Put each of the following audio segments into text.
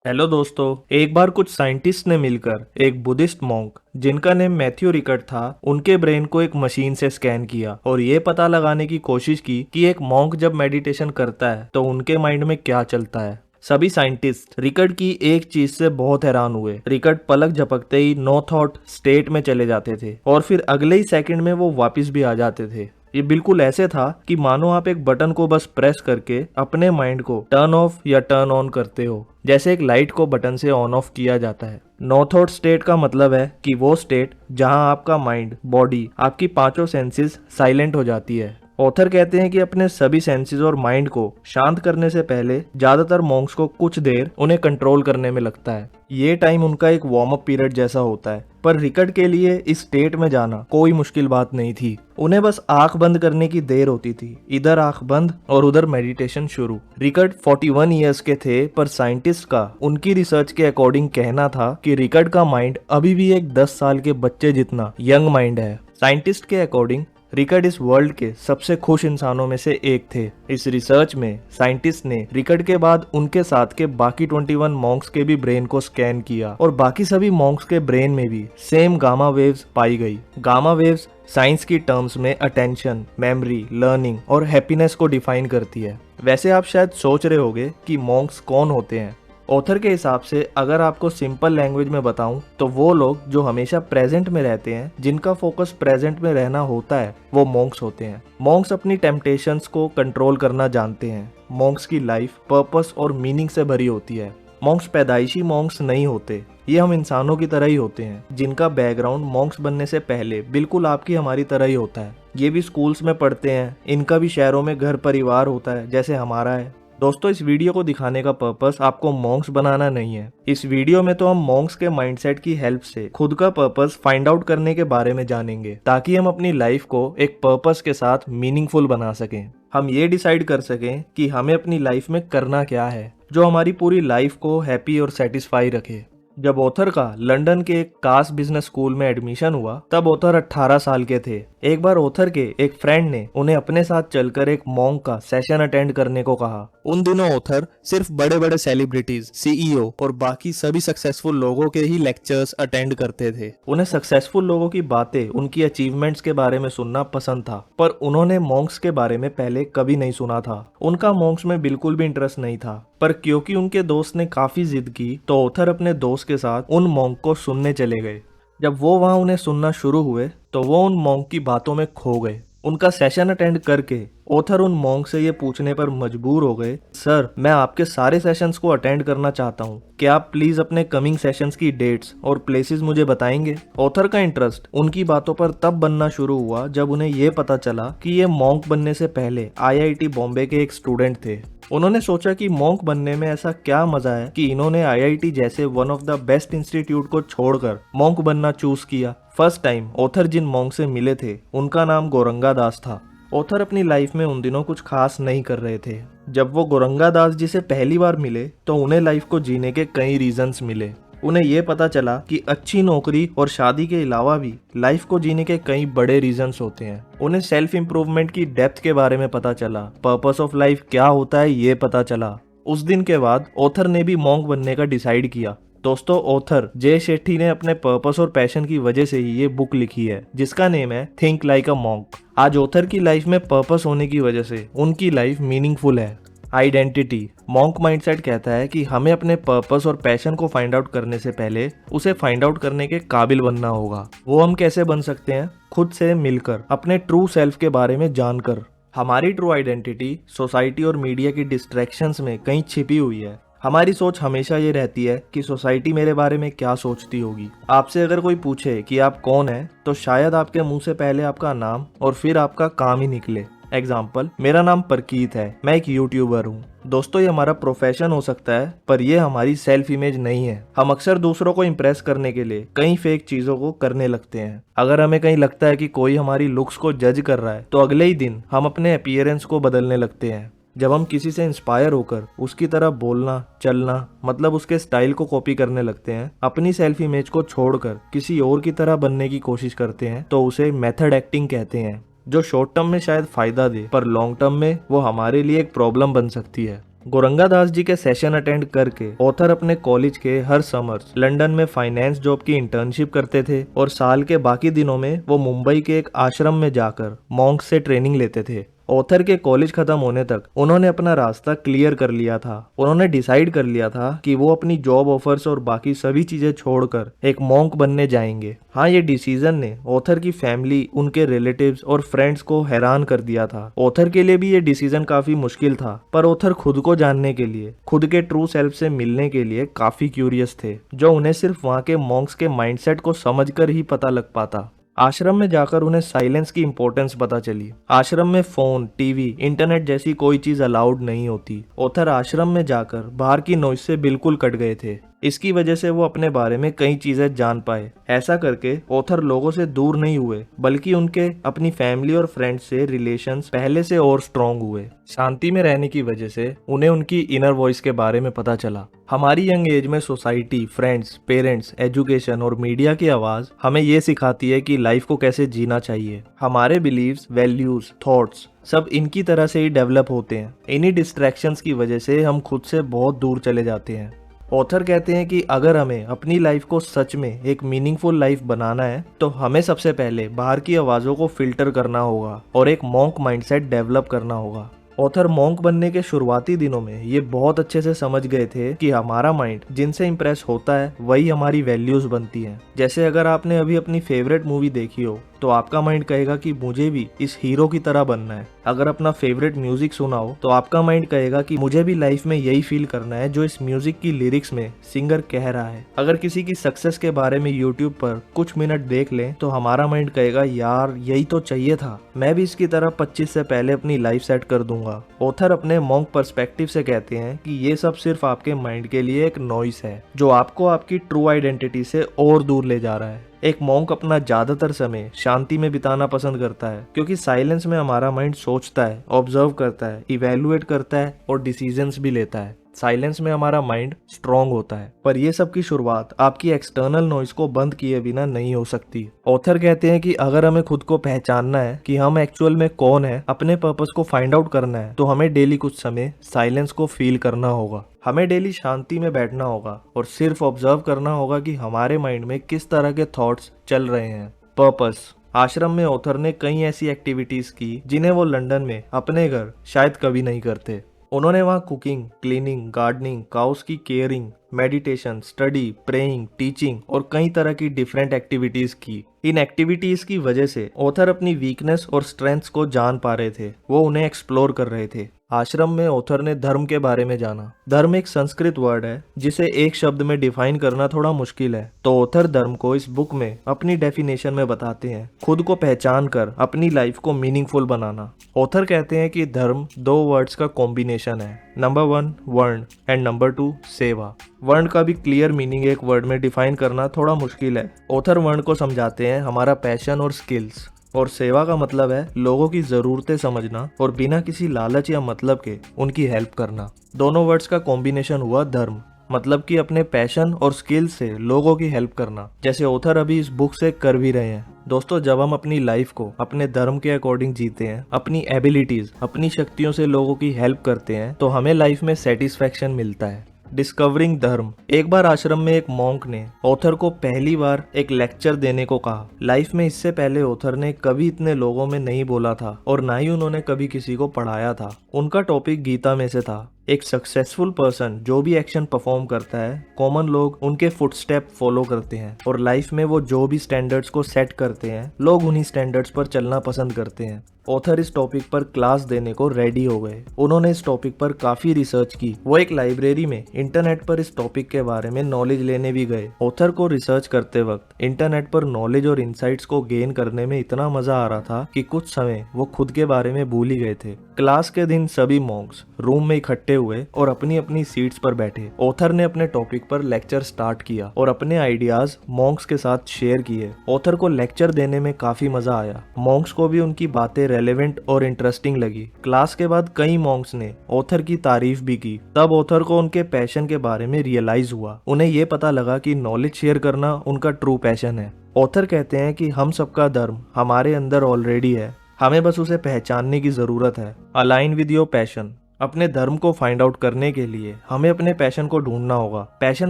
Hello दोस्तों। एक बार कुछ साइंटिस्ट ने मिलकर एक बुद्धिस्ट मॉन्क जिनका नेम मैथ्यू रिकट था उनके ब्रेन को एक मशीन से स्कैन किया और ये पता लगाने की कोशिश की कि एक मॉन्क जब मेडिटेशन करता है तो उनके माइंड में क्या चलता है। सभी साइंटिस्ट रिकट की एक चीज से बहुत हैरान हुए। रिकट पलक झपकते ही नो थॉट स्टेट में चले जाते थे और फिर अगले ही सेकंड में वो वापस भी आ जाते थे। ये बिल्कुल ऐसे था कि मानो आप एक बटन को बस प्रेस करके अपने माइंड को टर्न ऑफ या टर्न ऑन करते हो, जैसे एक लाइट को बटन से ऑन ऑफ किया जाता है। नो थॉट स्टेट का मतलब है कि वो स्टेट जहां आपका माइंड, बॉडी, आपकी पांचों सेंसेस साइलेंट हो जाती है। ऑथर कहते हैं कि अपने सभी सेंसेस और माइंड को शांत करने से पहले ज्यादातर मॉन्क्स को कुछ देर उन्हें कंट्रोल करने में लगता है। ये टाइम उनका एक वार्म अप पीरियड जैसा होता है, पर रिकट के लिए इस स्टेट में जाना कोई मुश्किल बात नहीं थी। उन्हें बस आंख बंद करने की देर होती थी, इधर आंख बंद और उधर मेडिटेशन शुरू। रिकट 41 इयर्स के थे, पर साइंटिस्ट का उनकी रिसर्च के अकॉर्डिंग कहना था कि रिकट का माइंड अभी भी एक 10 साल के बच्चे जितना यंग माइंड है। साइंटिस्ट के अकॉर्डिंग रिकट इस वर्ल्ड के सबसे खुश इंसानों में से एक थे। इस रिसर्च में साइंटिस्ट ने रिकट के बाद उनके साथ के बाकी 21 मॉन्क्स के भी ब्रेन को स्कैन किया और बाकी सभी मॉन्क्स के ब्रेन में भी सेम गामा वेव्स पाई गई। गामा वेव्स साइंस की टर्म्स में अटेंशन, मेमोरी, लर्निंग और हैप्पीनेस को डिफाइन करती है। वैसे आप शायद सोच रहे होंगे कि मॉन्क्स कौन होते हैं। ऑथर के हिसाब से अगर आपको सिंपल लैंग्वेज में बताऊं तो वो लोग जो हमेशा प्रेजेंट में रहते हैं, जिनका फोकस प्रेजेंट में रहना होता है, वो मॉन्क्स होते हैं। मॉन्क्स अपनी टेम्पटेशंस को कंट्रोल करना जानते हैं। मॉन्क्स की लाइफ पर्पस और मीनिंग से भरी होती है। मॉन्क्स पैदाइशी मॉन्क्स नहीं होते, ये हम इंसानों की तरह ही होते हैं, जिनका बैकग्राउंड मॉन्क्स बनने से पहले बिल्कुल आपकी हमारी तरह ही होता है। ये भी स्कूल्स में पढ़ते हैं, इनका भी शहरों में घर परिवार होता है जैसे हमारा है। दोस्तों, इस वीडियो को दिखाने का पर्पस आपको मॉन्क्स बनाना नहीं है। इस वीडियो में तो हम मॉन्क्स के माइंडसेट की हेल्प से खुद का पर्पस फाइंड आउट करने के बारे में जानेंगे, ताकि हम अपनी लाइफ को एक पर्पस के साथ मीनिंगफुल बना सकें। हम ये डिसाइड कर सकें कि हमें अपनी लाइफ में करना क्या है जो हमारी पूरी लाइफ को हैप्पी और सेटिस्फाई रखे। जब ऑथर का लंदन के एक कास्ट बिजनेस स्कूल में एडमिशन हुआ तब ऑथर 18 साल के थे। एक बार ऑथर के एक फ्रेंड ने उन्हें अपने साथ चलकर एक मॉन्क का सेशन अटेंड करने को कहा। उन दिनों ऑथर सिर्फ बड़े बड़े सेलिब्रिटीज, सीईओ और बाकी सभी सक्सेसफुल लोगों के ही लेक्चर्स अटेंड करते थे। उन्हें सक्सेसफुल लोगों की बातें, उनकी अचीवमेंट्स के बारे में सुनना पसंद था, पर उन्होंने मॉन्क्स के बारे में पहले कभी नहीं सुना था। उनका मॉन्क्स में बिल्कुल भी इंटरेस्ट नहीं था, पर क्योंकि उनके दोस्त ने काफी जिद की तो ऑथर अपने दोस्त के साथ उन मॉन्क को सुनने चले गए। जब वो वहां उन्हें सुनना शुरू हुए तो वो उन मॉन्क की बातों में खो गए। उनका सेशन अटेंड करके ऑथर उन मॉन्क से ये पूछने पर मजबूर हो गए, सर, मैं आपके सारे सेशंस को अटेंड करना चाहता हूँ, क्या आप प्लीज अपने कमिंग सेशंस की डेट्स और प्लेसेस मुझे बताएंगे। ऑथर का इंटरेस्ट उनकी बातों पर तब बनना शुरू हुआ जब उन्हें ये पता चला कि ये मॉन्क बनने से पहले आईआईटी बॉम्बे के एक स्टूडेंट थे। उन्होंने सोचा कि मॉन्क बनने में ऐसा क्या मजा है कि इन्होंने आईआईटी जैसे one of the best institute को छोड़कर मॉन्क बनना चूज किया। फर्स्ट टाइम ऑथर जिन मॉन्क से मिले थे उनका नाम गोरंगा दास था। ऑथर अपनी लाइफ में उन दिनों कुछ खास नहीं कर रहे थे। जब वो गोरंगा दास जी से पहली बार मिले तो उन्हें लाइफ को जीने के कई रीजंस मिले। उन्हें ये पता चला कि अच्छी नौकरी और शादी के अलावा भी लाइफ को जीने के कई बड़े रीजंस होते हैं। उन्हें सेल्फ इंप्रूवमेंट की डेप्थ के बारे में पता चला, पर्पस ऑफ लाइफ क्या होता है ये पता चला। उस दिन के बाद ऑथर ने भी मॉन्क बनने का डिसाइड किया। दोस्तों, ऑथर जय शेट्टी ने अपने पर्पस और पैशन की वजह से ही ये बुक लिखी है जिसका नेम है थिंक लाइक अ मॉन्क। आज ऑथर की लाइफ में पर्पस होने की वजह से उनकी लाइफ मीनिंगफुल है। आइडेंटिटी मॉन्क माइंडसेट कहता है कि हमें अपने पर्पस और पैशन को फाइंड आउट करने से पहले उसे फाइंड आउट करने के काबिल बनना होगा। वो हम कैसे बन सकते हैं? खुद से मिलकर, अपने ट्रू सेल्फ के बारे में जानकर। हमारी ट्रू आइडेंटिटी सोसाइटी और मीडिया की डिस्ट्रैक्शंस में कहीं छिपी हुई है। हमारी सोच हमेशा ये रहती है कि सोसाइटी मेरे बारे में क्या सोचती होगी। आपसे अगर कोई पूछे कि आप कौन हैं, तो शायद आपके मुंह से पहले आपका नाम और फिर आपका काम ही निकले। एग्जाम्पल, मेरा नाम परकीत है, मैं एक यूट्यूबर हूँ। दोस्तों, ये हमारा प्रोफेशन हो सकता है, पर ये हमारी सेल्फ इमेज नहीं है। हम अक्सर दूसरों को इम्प्रेस करने के लिए कई फेक चीजों को करने लगते हैं। अगर हमें कहीं लगता है कि कोई हमारी लुक्स को जज कर रहा है तो अगले ही दिन हम अपने अपीयरेंस को बदलने लगते हैं। जब हम किसी से इंस्पायर होकर उसकी तरह बोलना, चलना, मतलब उसके स्टाइल को कॉपी करने लगते हैं, अपनी सेल्फ इमेज को छोड़कर किसी और की तरह बनने की कोशिश करते हैं, तो उसे मेथड एक्टिंग कहते हैं, जो शॉर्ट टर्म में शायद फायदा दे पर लॉन्ग टर्म में वो हमारे लिए एक प्रॉब्लम बन सकती है। गोरंगा दास जी के सेशन अटेंड करके ऑथर अपने कॉलेज के हर समर्स लंदन में फाइनेंस जॉब की इंटर्नशिप करते थे और साल के बाकी दिनों में वो मुंबई के एक आश्रम में जाकर मॉन्क से ट्रेनिंग लेते थे। ऑथर के कॉलेज खत्म होने तक उन्होंने अपना रास्ता क्लियर कर लिया था। उन्होंने डिसाइड कर लिया था कि वो अपनी जॉब ऑफर्स और बाकी सभी चीजें छोड़कर एक मॉन्क बनने जाएंगे। हाँ, ये डिसीजन ने ऑथर की फैमिली, उनके रिलेटिव्स और फ्रेंड्स को हैरान कर दिया था। ऑथर के लिए भी ये डिसीजन काफी मुश्किल था, पर ऑथर खुद को जानने के लिए, खुद के ट्रू सेल्फ से मिलने के लिए काफी क्यूरियस थे, जो उन्हें सिर्फ वहाँ के मॉन्क्स के माइंडसेट को समझकर ही पता लग पाता। आश्रम में जाकर उन्हें साइलेंस की इंपॉर्टेंस पता चली। आश्रम में फोन, टीवी, इंटरनेट जैसी कोई चीज अलाउड नहीं होती। ऑथर आश्रम में जाकर बाहर की नॉइज से बिल्कुल कट गए थे। इसकी वजह से वो अपने बारे में कई चीजें जान पाए। ऐसा करके ऑथर लोगों से दूर नहीं हुए, बल्कि उनके अपनी फैमिली और फ्रेंड्स से रिलेशंस पहले से और स्ट्रांग हुए। शांति में रहने की वजह से उन्हें उनकी इनर वॉइस के बारे में पता चला। हमारी यंग एज में सोसाइटी, फ्रेंड्स, पेरेंट्स, एजुकेशन और मीडिया की आवाज हमें ये सिखाती है कि लाइफ को कैसे जीना चाहिए। हमारे बिलीव्स, वैल्यूज, थॉट्स सब इनकी तरह से ही डेवलप होते हैं। इन्हीं डिस्ट्रैक्शंस की वजह से हम खुद से बहुत दूर चले जाते हैं। ऑथर कहते हैं कि अगर हमें अपनी लाइफ को सच में एक मीनिंगफुल लाइफ बनाना है तो हमें सबसे पहले बाहर की आवाज़ों को फिल्टर करना होगा और एक मॉन्क माइंडसेट डेवलप करना होगा। ऑथर मॉन्क बनने के शुरुआती दिनों में ये बहुत अच्छे से समझ गए थे कि हमारा माइंड जिनसे इम्प्रेस होता है वही हमारी वैल्यूज बनती हैं। जैसे अगर आपने अभी अपनी फेवरेट मूवी देखी हो तो आपका माइंड कहेगा कि मुझे भी इस हीरो की तरह बनना है। अगर अपना फेवरेट म्यूजिक सुना हो तो आपका माइंड कहेगा कि मुझे भी लाइफ में यही फील करना है जो इस म्यूजिक की लिरिक्स में सिंगर कह रहा है। अगर किसी की सक्सेस के बारे में यूट्यूब पर कुछ मिनट देख लें तो हमारा माइंड कहेगा यार यही तो चाहिए था, मैं भी इसकी तरह 25 से पहले अपनी लाइफ सेट कर दूंगा। ऑथर अपने मॉन्क पर्सपेक्टिव से कहते हैं कि ये सब सिर्फ आपके माइंड के लिए एक नॉइस है जो आपको आपकी ट्रू आइडेंटिटी से और दूर ले जा रहा है। एक मॉन्क अपना ज्यादातर समय शांति में बिताना पसंद करता है, क्योंकि साइलेंस में हमारा माइंड सोचता है, ऑब्जर्व करता है, इवेलुएट करता है और डिसीजंस भी लेता है। साइलेंस में हमारा माइंड स्ट्रांग होता है। पर यह सब की शुरुआत आपकी एक्सटर्नल नॉइज को बंद किए बिना नहीं हो सकती। ऑथर कहते हैं कि अगर हमें खुद को पहचानना है कि हम एक्चुअल में कौन है, अपने पर्पस को फाइंड आउट करना है, तो हमें डेली कुछ समय साइलेंस को फील करना होगा। हमें डेली शांति में बैठना होगा और सिर्फ ऑब्जर्व करना होगा कि हमारे माइंड में किस तरह के थॉट्स चल रहे हैं। पर्पस। आश्रम में ऑथर ने कई ऐसी एक्टिविटीज की जिन्हें वो लंदन में अपने घर शायद कभी नहीं करते। उन्होंने वहाँ कुकिंग, क्लीनिंग, गार्डनिंग, काउस की caring, meditation, study, praying, teaching और कई तरह की डिफरेंट एक्टिविटीज की। इन एक्टिविटीज की वजह से ऑथर अपनी वीकनेस और स्ट्रेंथ्स को जान पा रहे थे। वो उन्हें एक्सप्लोर कर रहे थे। आश्रम में ऑथर ने धर्म के बारे में जाना। धर्म एक संस्कृत वर्ड है जिसे एक शब्द में डिफाइन करना थोड़ा मुश्किल है, तो ऑथर धर्म को इस बुक में अपनी डेफिनेशन में बताते हैं। खुद को पहचान कर अपनी लाइफ को मीनिंगफुल बनाना। ऑथर कहते हैं कि धर्म दो वर्ड्स का कॉम्बिनेशन है। नंबर 1 वर्ण एंड नंबर 2 सेवा। वर्ण का भी क्लियर मीनिंग एक वर्ड में डिफाइन करना थोड़ा मुश्किल है। ऑथर वर्ण को समझाते हैं हमारा पैशन और स्किल्स, और सेवा का मतलब है लोगों की जरूरतें समझना और बिना किसी लालच या मतलब के उनकी हेल्प करना। दोनों वर्ड्स का कॉम्बिनेशन हुआ धर्म, मतलब कि अपने पैशन और स्किल से लोगों की हेल्प करना, जैसे ऑथर अभी इस बुक से कर भी रहे हैं। दोस्तों, जब हम अपनी लाइफ को अपने धर्म के अकॉर्डिंग जीते हैं, अपनी एबिलिटीज, अपनी शक्तियों से लोगों की हेल्प करते हैं, तो हमें लाइफ में सेटिस्फेक्शन मिलता है। डिस्कवरिंग धर्म। एक बार आश्रम में एक मॉन्क ने ऑथर को पहली बार एक लेक्चर देने को कहा। लाइफ में इससे पहले ऑथर ने कभी इतने लोगों में नहीं बोला था और ना ही उन्होंने कभी किसी को पढ़ाया था। उनका टॉपिक गीता में से था। एक सक्सेसफुल पर्सन जो भी एक्शन परफॉर्म करता है, कॉमन लोग उनके फुटस्टेप फॉलो करते हैं, और लाइफ में वो जो भी स्टैंडर्ड्स को सेट करते हैं, लोग उन्हीं स्टैंडर्ड्स पर चलना पसंद करते हैं। ऑथर इस टॉपिक पर क्लास देने को रेडी हो गए। उन्होंने इस टॉपिक पर काफी रिसर्च की। वो एक लाइब्रेरी में इंटरनेट पर इस टॉपिक के बारे में नॉलेज लेने भी गए। ऑथर को रिसर्च करते वक्त इंटरनेट पर नॉलेज और इंसाइट्स को गेन करने में इतना मजा आ रहा था कि कुछ समय वो खुद के बारे में भूल ही गए थे। क्लास के दिन सभी मॉन्क्स रूम में इकट्ठे हुए और अपनी अपनी सीट्स पर बैठे। ऑथर ने अपने टॉपिक पर लेक्चर स्टार्ट किया और अपने आइडियाज मॉन्क्स के साथ शेयर किए। ऑथर को लेक्चर देने में काफी मजा आया। मॉन्क्स को भी उनकी बातें रेलेवेंट और इंटरेस्टिंग लगी। क्लास के बाद कई मॉन्क्स ने ऑथर की तारीफ भी की। तब ऑथर को उनके पैशन के बारे में रियलाइज हुआ। उन्हें ये पता लगा कि नॉलेज शेयर करना उनका ट्रू पैशन है। ऑथर कहते हैं कि हम सबका धर्म हमारे अंदर ऑलरेडी है, हमें बस उसे पहचानने की जरूरत है। Align with your passion. अपने धर्म को फाइंड आउट करने के लिए हमें अपने पैशन को ढूंढना होगा। पैशन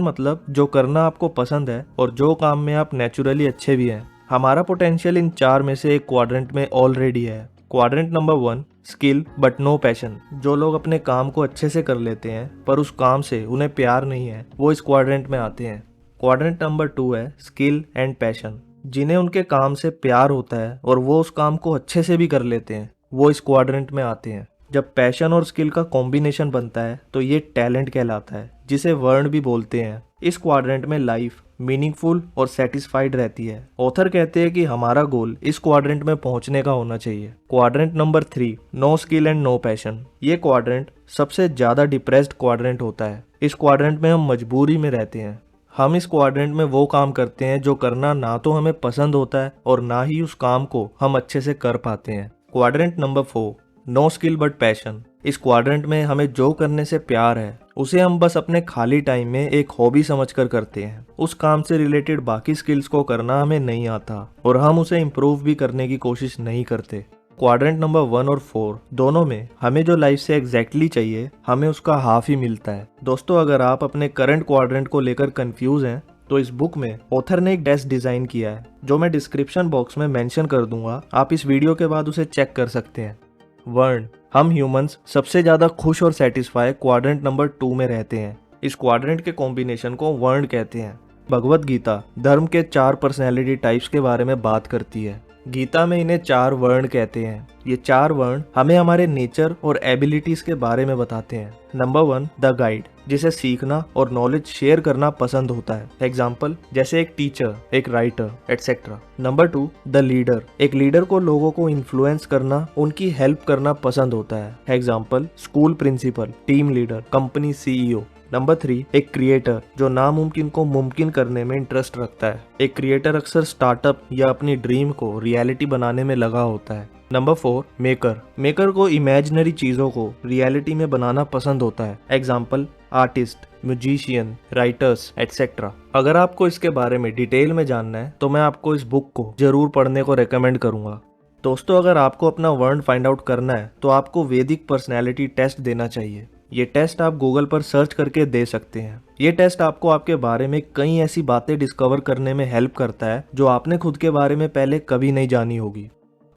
मतलब जो करना आपको पसंद है और जो काम में आप नेचुरली अच्छे भी हैं। हमारा पोटेंशियल इन 4 में से एक क्वाड्रेंट में ऑलरेडी है। Quadrant number 1, skill but no passion. जो लोग अपने काम को अच्छे से कर लेते हैं पर उस काम से उन्हें प्यार नहीं है, वो इस क्वाड्रेंट में आते हैं। क्वाड्रेंट नंबर 2 है स्किल एंड पैशन। जिन्हें उनके काम से प्यार होता है और वो उस काम को अच्छे से भी कर लेते हैं, वो इस क्वाड्रेंट में आते हैं। जब पैशन और स्किल का कॉम्बिनेशन बनता है तो ये टैलेंट कहलाता है, जिसे वर्ण भी बोलते हैं। इस क्वाड्रेंट में लाइफ मीनिंगफुल और सेटिस्फाइड रहती है। ऑथर कहते हैं कि हमारा गोल इस क्वाड्रेंट में पहुंचने का होना चाहिए। Quadrant number 3, no skill and no passion. ये क्वाड्रेंट सबसे ज्यादा डिप्रेस्ड क्वाड्रेंट होता है। इस क्वाड्रेंट में हम मजबूरी में रहते हैं। हम इस क्वाड्रेंट में वो काम करते हैं जो करना ना तो हमें पसंद होता है और ना ही उस काम को हम अच्छे से कर पाते हैं। Quadrant number 4, no skill but passion. इस क्वाड्रेंट में हमें जो करने से प्यार है उसे हम बस अपने खाली टाइम में एक हॉबी समझकर करते हैं। उस काम से रिलेटेड बाकी स्किल्स को करना हमें नहीं आता और हम उसे इम्प्रूव भी करने की कोशिश नहीं करते। क्वाड्रेंट नंबर 1 और 4 दोनों में हमें जो लाइफ से एग्जैक्टली चाहिए, हमें उसका हाफ ही मिलता है। दोस्तों, अगर आप अपने करंट क्वाड्रेंट को लेकर कंफ्यूज हैं तो इस बुक में ऑथर ने एक डेस्क डिजाइन किया है जो मैं डिस्क्रिप्शन बॉक्स में मेंशन कर दूंगा। आप इस वीडियो के बाद उसे चेक कर सकते हैं। वर्ण, हम ह्यूमंस सबसे ज्यादा खुश और सेटिस्फाई क्वाड्रेंट नंबर 2 में रहते हैं। इस क्वाड्रेंट के कॉम्बिनेशन को वर्ण कहते हैं। भगवत गीता धर्म के 4 पर्सनैलिटी टाइप्स के बारे में बात करती है। गीता में इन्हें 4 वर्ण कहते हैं। ये 4 वर्ण हमें हमारे नेचर और एबिलिटीज के बारे में बताते हैं। नंबर 1, द गाइड, जिसे सीखना और नॉलेज शेयर करना पसंद होता है। एग्जाम्पल, जैसे एक टीचर, एक writer, etcetera. Number 2, the leader, एक लीडर को लोगों को इन्फ्लुएंस करना, उनकी हेल्प करना पसंद होता है। Example, school principal, team leader, company CEO। Number 3, एक क्रिएटर, जो नामुमकिन को मुमकिन करने में इंटरेस्ट रखता है। एक क्रिएटर अक्सर स्टार्टअप या अपनी ड्रीम को रियलिटी बनाने में लगा होता है। नंबर 4, मेकर, मेकर को इमेजिनरी चीजों को रियलिटी में बनाना पसंद होता है। Example, artist, musician, writers, etcetera. अगर आपको इसके बारे में डिटेल में जानना है तो मैं आपको इस बुक को जरूर पढ़ने को रेकमेंड करूंगा। दोस्तों, अगर आपको अपना वर्ण फाइंड आउट करना है तो आपको वैदिक पर्सनैलिटी टेस्ट देना चाहिए। ये टेस्ट आप गूगल पर सर्च करके दे सकते हैं। ये टेस्ट आपको आपके बारे में कई ऐसी बातें डिस्कवर करने में हेल्प करता है जो आपने खुद के बारे में पहले कभी नहीं जानी होगी।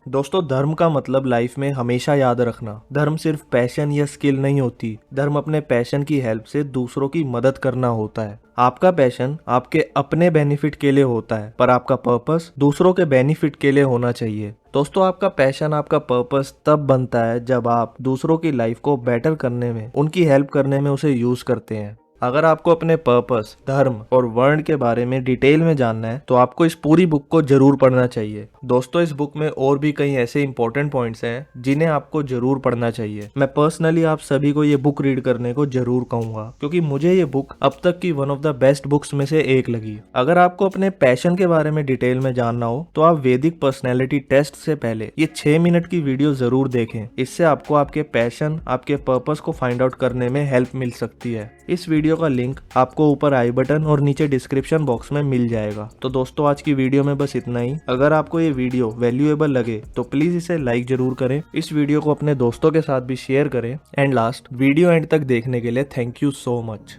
दोस्तों, धर्म का मतलब लाइफ में हमेशा याद रखना, धर्म सिर्फ पैशन या स्किल नहीं होती। धर्म अपने पैशन की हेल्प से दूसरों की मदद करना होता है। आपका पैशन आपके अपने बेनिफिट के लिए होता है, पर आपका पर्पस दूसरों के बेनिफिट के लिए होना चाहिए। दोस्तों, आपका पैशन, आपका पर्पस तब बनता है जब आप दूसरों की लाइफ को बेटर करने में, उनकी हेल्प करने में उसे यूज करते हैं। अगर आपको अपने पर्पस, धर्म और वर्ण के बारे में डिटेल में जानना है तो आपको इस पूरी बुक को जरूर पढ़ना चाहिए। दोस्तों, इस बुक में और भी कई ऐसे इंपॉर्टेंट पॉइंट्स हैं जिन्हें आपको जरूर पढ़ना चाहिए। मैं पर्सनली आप सभी को ये बुक रीड करने को जरूर कहूंगा क्योंकि मुझे ये बुक अब तक की one of the best books में से एक लगी। अगर आपको अपने पैशन के बारे में डिटेल में जानना हो तो आप वैदिक पर्सनैलिटी टेस्ट से पहले ये 6 मिनट की वीडियो जरूर देखें। इससे आपको आपके पैशन, आपके पर्पस को फाइंड आउट करने में हेल्प मिल सकती है। इस वीडियो का लिंक आपको ऊपर आई बटन और नीचे डिस्क्रिप्शन बॉक्स में मिल जाएगा। तो दोस्तों, आज की वीडियो में बस इतना ही। अगर आपको ये वीडियो वैल्यूएबल लगे तो प्लीज इसे लाइक जरूर करें। इस वीडियो को अपने दोस्तों के साथ भी शेयर करें। एंड लास्ट, वीडियो एंड तक देखने के लिए थैंक यू सो मच।